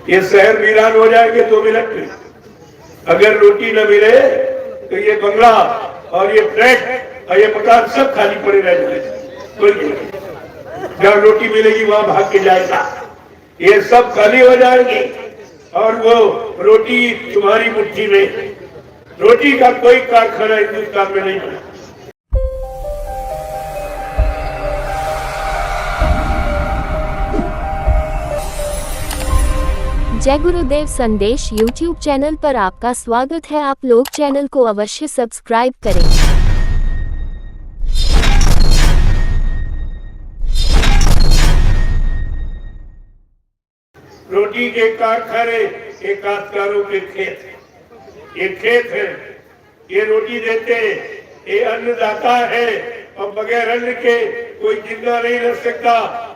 ये शहर वीरान हो जाएंगे 2 मिनट में। अगर रोटी न मिले तो ये बंगला और ये फ्लैट और ये मकान सब खाली पड़े रह जाएंगे। कोई नहीं, जहाँ रोटी मिलेगी वहां भाग के जाएगा। ये सब खाली हो जाएंगे और वो रोटी तुम्हारी मुट्ठी में। रोटी का कोई कारखाना हिंदुस्तान में नहीं बना। जय गुरुदेव संदेश YouTube चैनल पर आपका स्वागत है। आप लोग चैनल को अवश्य सब्सक्राइब करें। रोटी के कारखाने ये काश्तकारों के खेत है। ये खेत है, ये रोटी देते, ये अन्नदाता है और बगैर अन्न के कोई जिंदा नहीं रह सकता।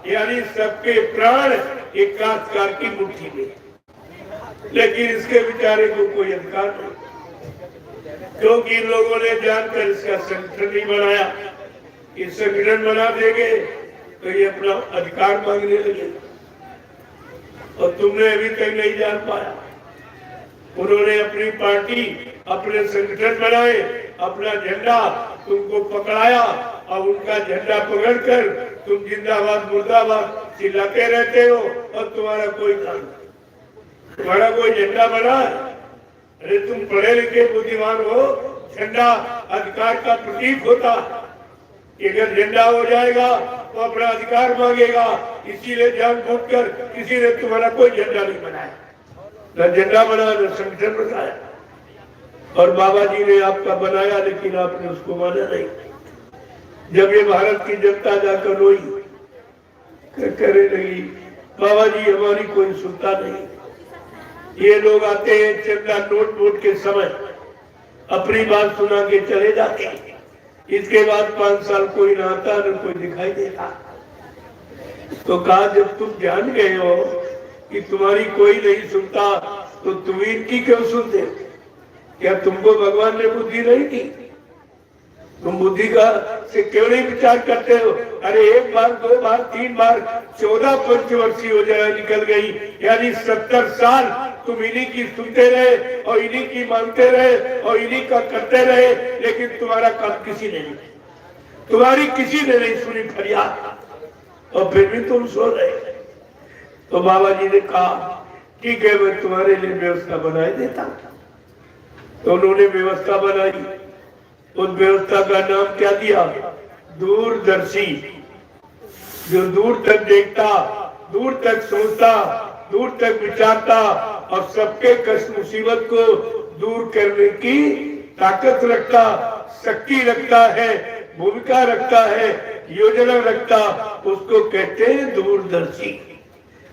यानी सबके प्राण एक काश्तकार की मुट्ठी में। लेकिन इसके बेचारे को कोई अधिकार नहीं, क्योंकि इन लोगों ने जानकर इसका संगठन नहीं बनाया। ये संगठन बना देंगे तो ये अपना अधिकार मांगने लगे और तुमने अभी तक नहीं जान पाया। उन्होंने अपनी पार्टी, अपने संगठन बनाए, अपना झंडा तुमको पकड़ाया और उनका झंडा पकड़कर तुम जिंदाबाद मुर्दाबाद चिल्लाते रहते हो और तुम्हारा कोई काम नहीं। तुम्हारा कोई झंडा बना? अरे तुम पढ़े लिखे बुद्धिमान हो, झंडा अधिकार का प्रतीक होता। अगर झंडा हो जाएगा तो अपना अधिकार मांगेगा। इसीलिए जानबूझकर किसी ने तुम्हारा कोई झंडा नहीं बनाया, न झंडा बनाया न संगठन बनाया। और बाबा जी ने आपका बनाया, लेकिन आपने उसको माना नहीं। जब ये भारत की जनता जाकर रोई, कहने लगी बाबा जी हमारी कोई सुनता नहीं। ये लोग आते हैं चंदा नोट के समय, अपनी बात सुना के चले जाते हैं। इसके बाद 5 साल कोई न आता न कोई दिखाई देता। तो कहा जब तुम जान गए हो कि तुम्हारी कोई नहीं सुनता तो तुम इनकी क्यों सुनते? क्या तुमको भगवान ने बुद्धि नहीं दी? तुम बुद्धि का से क्यों नहीं विचार करते हो? अरे 1 बार 2 बार 3 बार 14 पंचवर्षीय हो जाए निकल गई, यानी 70 साल तुम इन्हीं की सुनते रहे और इन्हीं की मानते रहे और इन्हीं का करते रहे। लेकिन तुम्हारा काम किसी ने नहीं, तुम्हारी किसी ने नहीं सुनी फरियाद और फिर भी तुम सो रहे। तो बाबा जी ने कहा ठीक है मैं तुम्हारे लिए व्यवस्था बनाए देता। तो उन्होंने व्यवस्था बनाई। उस व्यवस्था का नाम क्या दिया? दूरदर्शी। जो दूर तक देखता, दूर तक सोचता, दूर तक विचारता और सबके कष्ट मुसीबत को दूर करने की ताकत रखता, शक्ति रखता है, भूमिका रखता है, योजना रखता, उसको कहते हैं दूरदर्शी।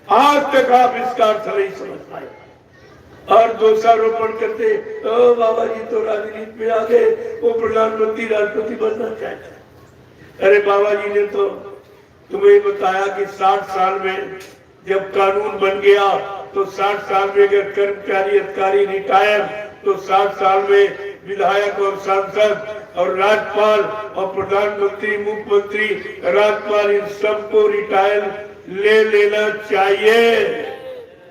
आज तक आप इसका अर्थ नहीं समझ पाए और दोषारोपण करते ओ बाबा जी तो राजनीति में आ गए, वो प्रधानमंत्री राष्ट्रपति बनना चाहते। अरे बाबा जी ने तो तुम्हें बताया कि 60 साल में जब कानून बन गया तो 60 साल में अगर कर्मचारी अधिकारी रिटायर तो 60 साल में विधायक और सांसद और राज्यपाल और प्रधानमंत्री मुख्यमंत्री राज्यपाल इन सबको रिटायर ले लेना चाहिए।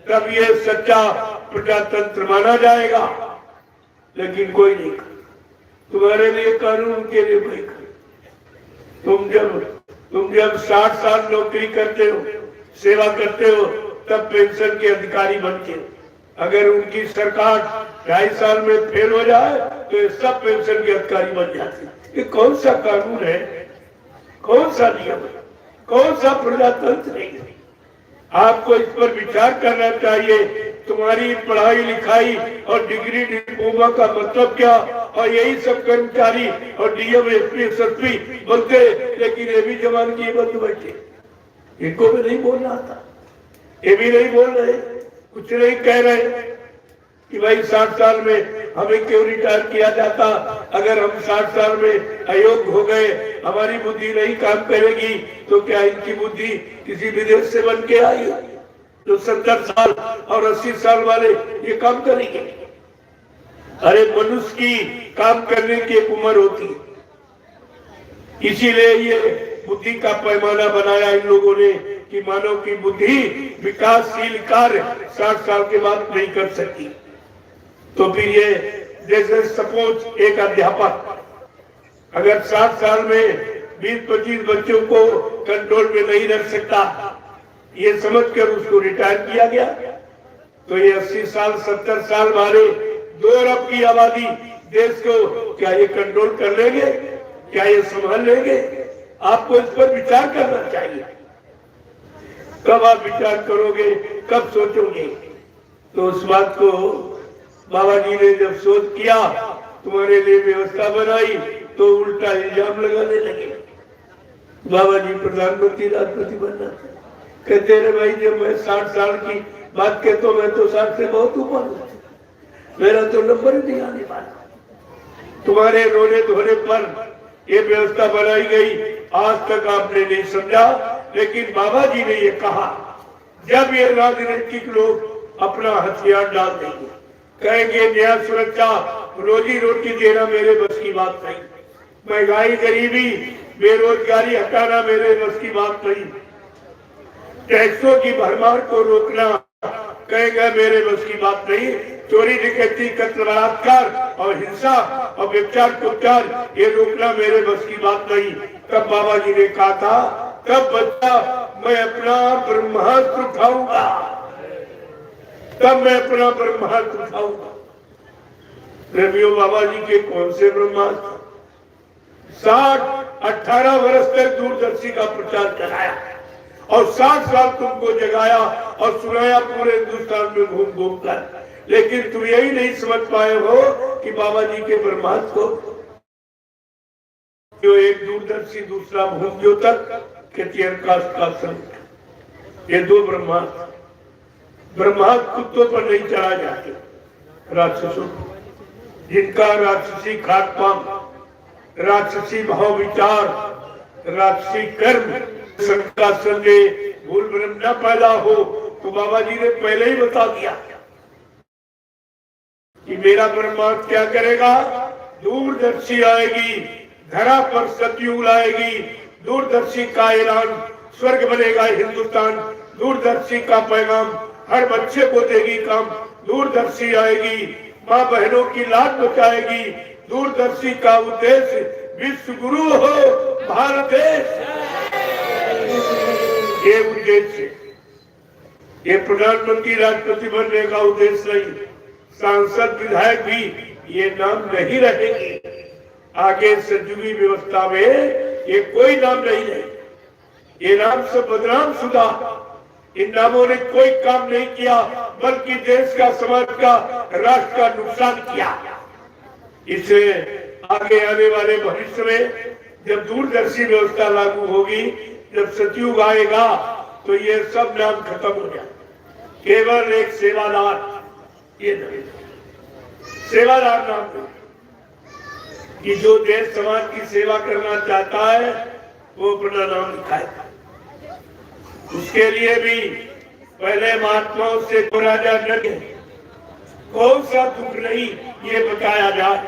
तब ये सच्चा प्रजातंत्र माना जाएगा। लेकिन कोई नहीं, तुम्हारे लिए कानून के लिए कोई। तुम जब 60 साल नौकरी करते हो, सेवा करते हो, तब पेंशन के अधिकारी बनते हो। अगर उनकी सरकार 2.5 साल में फेल हो जाए तो ये सब पेंशन के अधिकारी बन जाते हैं। ये कौन सा कानून है? कौन सा नियम है? कौन सा प्रजातंत्र है? आपको इस पर विचार करना चाहिए। तुम्हारी पढ़ाई लिखाई और डिग्री डिप्लोमा का मतलब क्या? और यही सब कर्मचारी और डीएम एसपी एसएसपी बोलते, लेकिन ये भी जवान की बंद बैठे, इनको भी नहीं बोलना आता, ये भी नहीं बोल रहे, कुछ नहीं कह रहे कि भाई 60 साल में हमें क्यों रिटायर किया जाता? अगर हम 60 साल में अयोग्य हो गए, हमारी बुद्धि नहीं काम करेगी, तो क्या इनकी बुद्धि किसी विदेश से बन के आई? तो 70 साल और 80 साल वाले ये काम करेंगे? अरे मनुष्य की काम करने की एक उम्र होती है, इसीलिए ये बुद्धि का पैमाना बनाया इन लोगों ने कि मानव की बुद्धि विकासशील कार्य 60 साल के बाद नहीं कर सकती। तो फिर ये जैसे सपोज एक अध्यापक अगर 60 साल में 20-25 बच्चों को कंट्रोल में नहीं रख सकता, ये समझकर उसको रिटायर किया गया, तो ये 80 साल 70 साल वाले 2 अरब की आबादी देश को क्या ये कंट्रोल कर लेंगे? क्या ये संभाल लेंगे? आपको इस पर विचार करना चाहिए। कब आप विचार करोगे, कब सोचोगे? तो उस बात को बाबा जी ने जब सोच किया, तुम्हारे लिए व्यवस्था बनाई, तो उल्टा इल्जाम लगाने लगे। बाबा जी प्रधानमंत्री राष्ट्रपति बनना कहते रहे, भाई जब मैं 60 साल की बात कहता हूं, मैं तो 60 से बहुत ऊपर हूं, मेरा तो नंबर ही नहीं आने वाला। तुम्हारे रोने धोने पर ये व्यवस्था बनाई गई, आज तक आपने नहीं समझा। लेकिन बाबा जी ने ये कहा, जब ये राजनीतिक लोग अपना हथियार डाल देंगे, कहेंगे न्याय सुरक्षा रोजी रोटी देना मेरे बस की बात नहीं, महंगाई गरीबी बेरोजगारी हटाना मेरे बस की बात नहीं, टैक्सों की भरमार को रोकना कहेगा मेरे बस की बात नहीं, चोरी डकैती कत्ल बलात्कार और हिंसा और व्यभिचार कुचार ये रोकना मेरे बस की बात नहीं। तब बाबा जी ने कहा था, तब बच्चा मैं अपना ब्रह्मास्त्र उठाऊंगा, तब मैं अपना ब्रह्मास्त्र उठाऊंगा। प्रेमियों, बाबा जी के कौन से ब्रह्मास्त्र? 18 वर्ष तक दूरदर्शी का प्रचार कराया और 60 साल तुमको जगाया और सुनाया पूरे हिंदुस्तान में घूम घूम कर, लेकिन तुम यही नहीं समझ पाए हो कि बाबा जी के ब्रह्मास्त्र को, जो एक दूरदर्शी दूसरा भूम ज्योतक का संत, ये 2 ब्रह्मास्त्र कुत्तों पर नहीं चढ़ा जाते, राक्षसों, जिनका राक्षसी खाकपान, राक्षसी भाव विचार, राक्षसी कर्म, सबका संदेह भूल भ्रम न पैदा हो। तो बाबा जी ने पहले ही बता दिया कि मेरा ब्रह्मास्त्र क्या करेगा। दूरदर्शी आएगी, धरा पर सतयुग आएगी, दूरदर्शी का ऐलान, स्वर्ग बनेगा हिंदुस्तान, दूरदर्शी का पैगाम हर बच्चे को देगी काम, दूरदर्शी आएगी, माँ बहनों की लाज बचाएगी, दूरदर्शी का उद्देश्य विश्व गुरु हो भारत देश, ये उद्देश्य, ये प्रधानमंत्री राष्ट्रपति बनने का उद्देश्य नहीं, सांसद विधायक भी ये नाम नहीं रहेंगे। आगे सतयुगी व्यवस्था में ये कोई नाम नहीं है, ये नाम सब बदनाम शुदा। इन नामों ने कोई काम नहीं किया, बल्कि देश का, समाज का, राष्ट्र का नुकसान किया। इसे आगे आने वाले भविष्य में जब दूरदर्शी व्यवस्था लागू होगी, जब सतयुग आएगा, तो ये सब नाम खत्म हो जाए, केवल एक सेवादार, ये सेवादार नाम कि जो देश समाज की सेवा करना चाहता है वो अपना नाम लिखाए। उसके लिए भी पहले महात्माओं से राजा न कौन सा दुख नहीं ये बताया जाए।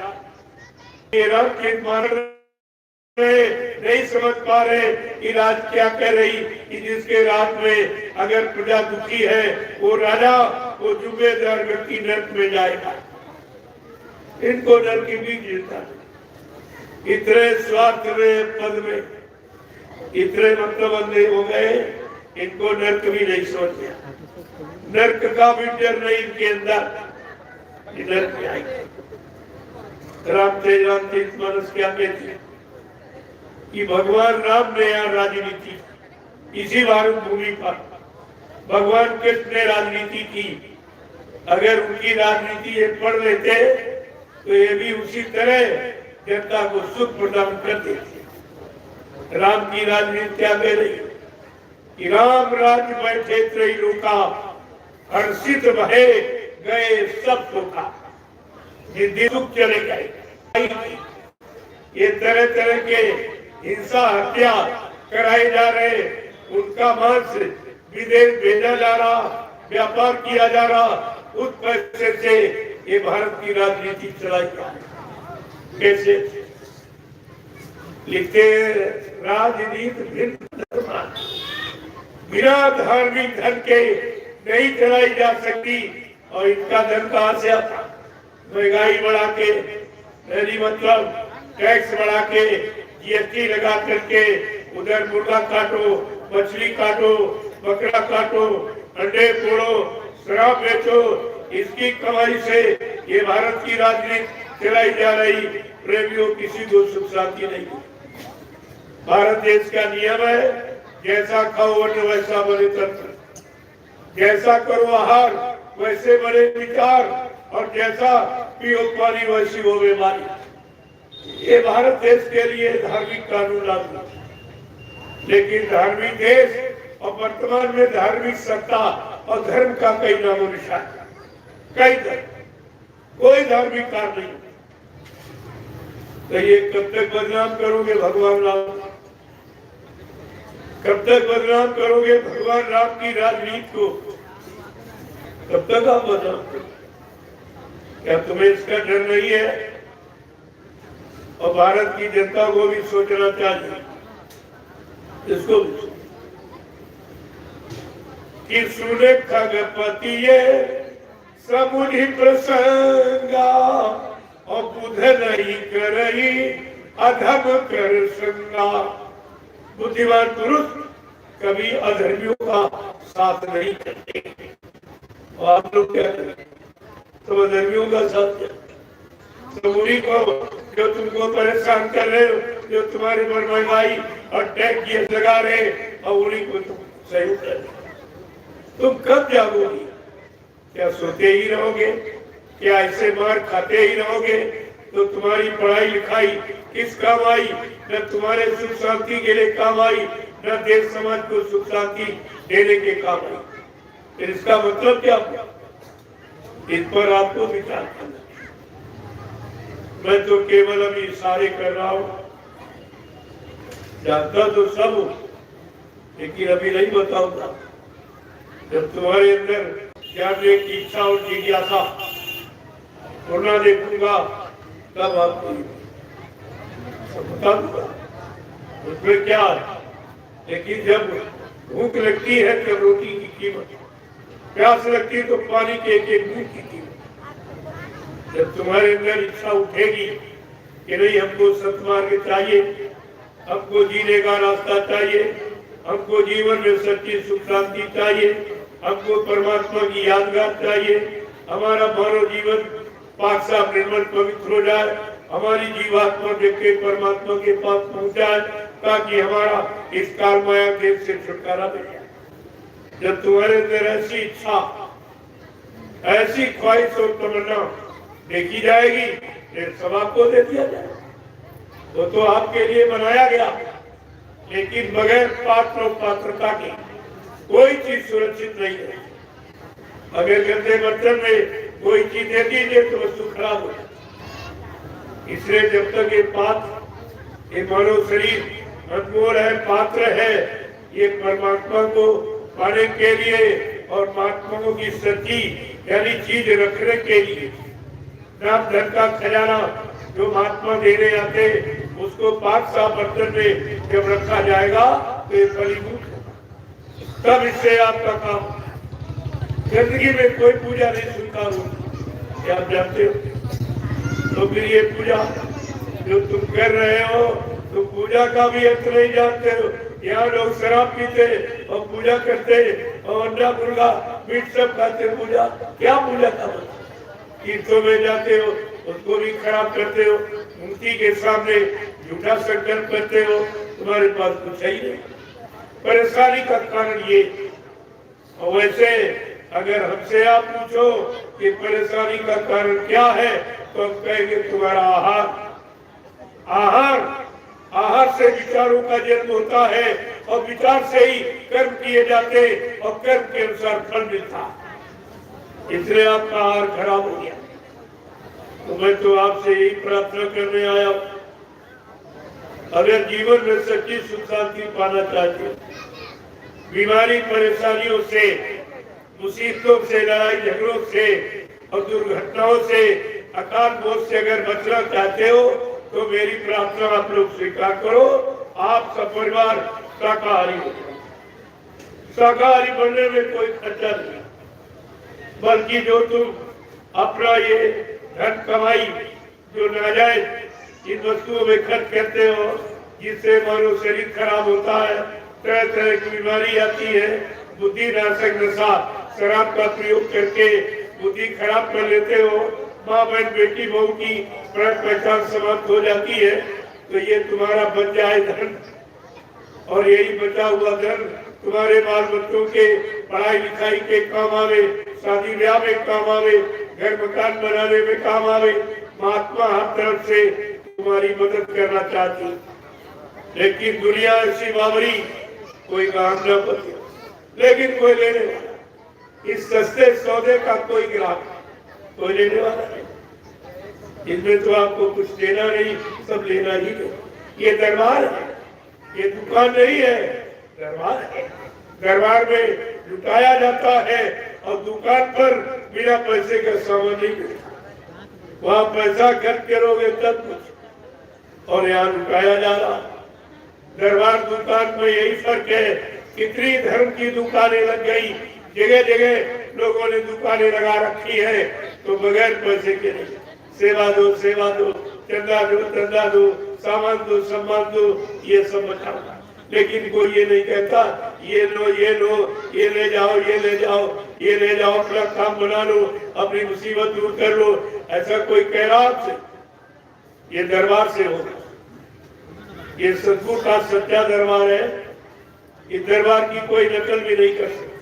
ये राम के नहीं समझ पा रहे कि राज क्या कह रही, कि जिसके राज में अगर प्रजा दुखी है वो राजा, वो जुम्मेदार व्यक्ति नर्क में जाएगा। इनको नर्क की भी गिरता, इतने स्वार्थ में, पद में इतने मतलबंदी हो गए, इनको नर्क भी नहीं समझ गया। नर्क का भी डर नहीं इनके अंदर, नर्क में आएंगे। रामचरित मानस क्या कहते कि भगवान राम ने यहाँ राजनीति, इसी भारत भूमि पर भगवान कृष्ण ने राजनीति की। अगर उनकी राजनीति ये पढ़ लेते तो ये भी उसी तरह जनता को सुख प्रदान कर देते। राम की राजनीति क्या कह रही कि राम राज्य बैठे त्रैलोका, हर्षित भये गए सब सुखा, जिद्दी सुख चले गए। ये तरह तरह के हिंसा हत्या कराए जा रहे, उनका मांस विदेश भेजा जा रहा, व्यापार किया जा रहा, उस पैसे से ये भारत की राजनीति चलाई जा रही। कैसे लिखते राजनीति भिन्न बिना धार्मिक धन के नहीं चलाई जा सकती। और इनका धन कहाँ से आता? महंगाई बढ़ा के, यानी मतलब टैक्स बढ़ा के, जीएसटी लगा करके, उधर मुर्गा काटो, मछली काटो, बकरा काटो, अंडे फोड़ो, शराब बेचो, इसकी कमाई से ये भारत की राजनीति चलाई जा रही। प्रेमियों, किसी को सुख शांति नहीं। भारत देश का नियम है, जैसा खाओ अन्न वैसा बने तंत्र, जैसा करो आहार वैसे बने विचार, और जैसा पियो पानी वैसी हो बीमारी। ये भारत देश के लिए धार्मिक कानून लागू। लेकिन धार्मिक देश और वर्तमान में धार्मिक सत्ता और धर्म का कई नामो निशान, कई धर्म, कोई धार्मिक कार्य नहीं। तो ये कब तक बदनाम करोगे भगवान राम? कब तक बदनाम करोगे भगवान राम की राजनीति को? कब तक आप बदनाम करोगे? क्या तुम्हें इसका डर नहीं है? और भारत की जनता को भी सोचना चाहिए, इसको भी कि सुने खगपति ये समुनि प्रसंगा, और बुध नहीं करई अधम कर संगा। बुद्धिमान पुरुष कभी अधर्मियों का साथ नहीं करते। और आप लोग क्या करें? तो अधर्मियों का साथ करते। तो उन्हीं को जो तुमको परेशान कर रहे हो, जो तुम्हारे पर महंगाई और टैक्स ये लगा रहे, और उन्हीं को तुम सहयोग कर रहे। तुम कब जागोगे? क्या सोते ही रहोगे? क्या ऐसे मार खाते ही रहोगे? तो तुम्हारी पढ़ाई लिखाई किस काम आई? न तुम्हारे सुख शांति के लिए काम आई, न देश समाज को सुख शांति देने के काम आई। फिर इसका मतलब क्या? इस पर आपको विचार करना। मैं तो केवल अभी इशारे कर रहा हूं, जानता तो सब हूं, लेकिन अभी नहीं बताऊंगा। जब तुम्हारे अंदर जानने की इच्छा और जिज्ञासा होना देखूंगा, तब आपको बता दूंगा उसमें क्या है। लेकिन जब भूख लगती है तब रोटी की कीमत, प्यास लगती है तो पानी के एक एक बूंद की कीमत। जब तुम्हारे अंदर इच्छा उठेगी कि नहीं, हमको सत्मार्ग चाहिए, हमको जीने का रास्ता चाहिए, हमको जीवन में सच्ची सुख शांति चाहिए, हमको परमात्मा की यादगार चाहिए, हमारा मानव जीवन पाक साफ निर्मल पवित्र हो जाए, हमारी जीवात्मा के परमात्मा के पास पहुंच जाए, ताकि हमारा इस काल माया देश से छुटकारा मिल जाए। जब तुम्हारे अंदर ऐसी इच्छा, ऐसी ख्वाहिश और तमन्ना देखी जाएगी, फिर सब आपको दे दिया जाए। वो तो आपके लिए बनाया गया, लेकिन बगैर पात्र और पात्रता के कोई चीज सुरक्षित नहीं है। अगर गंदे बर्तन में कोई चीज दे दीजिए तो वस्तु खराब हो जाए। इसलिए जब तक ये पात्र, ये मानव शरीर अनमोल है, पात्र है, ये परमात्मा को पाने के लिए और महात्माओं की सच्ची यानी चीज रखने के लिए, नाम धन का खजाना जो महात्मा देने आते, उसको पाक साफ बर्तन में जब रखा जाएगा तो ये फलीभूत होगा। तब इससे आपका काम, जिंदगी में कोई पूजा नहीं स्वीकार होगी, आप जानते हो। तो फिर ये पूजा जो तुम कर रहे हो, तुम पूजा का भी अर्थ नहीं जानते हो। यहाँ लोग शराब पीते और पूजा करते और अंडा मुर्गा मीट सब खाते। पूजा क्या? पूजा का तीर्थों में जाते हो, उसको भी खराब करते हो, मूर्ति के सामने झूठा संकल्प करते हो, तुम्हारे पास कुछ ही नहीं। परेशानी का कारण ये। और वैसे अगर हमसे आप पूछो कि परेशानी का कारण क्या है, तो हम कहेंगे तुम्हारा आहार। आहार से विचारों का जन्म होता है, और विचार से ही कर्म किए जाते, और कर्म के अनुसार फल मिलता। इसलिए आपका आहार खराब हो गया। तो मैं तो आपसे यही प्रार्थना करने आया हूं, अगर जीवन में सच्ची सुख शांति पाना चाहते हो, बीमारी परेशानियों से, मुसीबतों से, लड़ाई झगड़ों से और दुर्घटनाओं से, अकाल मौत से अगर बचना चाहते हो, तो मेरी प्रार्थना आप लोग स्वीकार करो। आप सब परिवार शाकाहारी हो, शाकाहारी बनने में कोई खर्चा नहीं, बल्कि जो तुम अपना ये धन कमाई जो नाजायज इन वस्तुओं में खर्च करते हो, जिससे मानो शरीर खराब होता है, तरह तरह की बीमारी आती है, बुद्धि नाशक नशा शराब का प्रयोग करके बुद्धि खराब कर लेते हो, माँ बहन बेटी बहू की पहचान समाप्त हो जाती है, तो ये तुम्हारा बच जाए धन, और यही बचा हुआ धन तुम्हारे बाल बच्चों के पढ़ाई लिखाई के काम आवे, शादी ब्याह में काम आवे, घर मकान बनाने में काम आवे। महात्मा हर तरफ से तुम्हारी मदद करना चाहती, लेकिन दुनिया ऐसी बावरी, कोई काम न बचे, लेकिन कोई लेने वाला, इस सस्ते सौदे का कोई ग्राहक, कोई लेने वाला नहीं। इसमें तो आपको कुछ देना नहीं, सब लेना ही है। ये दरबार है, ये दुकान नहीं है, दरबार है। दरबार में लुटाया जाता है और दुकान पर बिना पैसे का सामान नहीं मिलता। वहाँ पैसा खर्च करोगे तब कुछ, और यहाँ लुटाया जा रहा। दरबार दुकान में यही फर्क है, कितनी धर्म की दुकानें लग गई, जगह जगह लोगों ने दुकानें लगा रखी है, तो बगैर पैसे के नहीं, सेवा दो, चंदा दो, सामान दो, सम्मान दो, ये सब बताओ। लेकिन कोई ये नहीं कहता ये लो, ये ले जाओ, ये ले जाओ, अपना काम बना लो, अपनी मुसीबत दूर कर लो, ऐसा कोई कह रहा आपसे? ये दरबार से होगा, ये सतगुरु का सच्चा दरबार है। इस दरबार की कोई नकल भी नहीं कर सकता।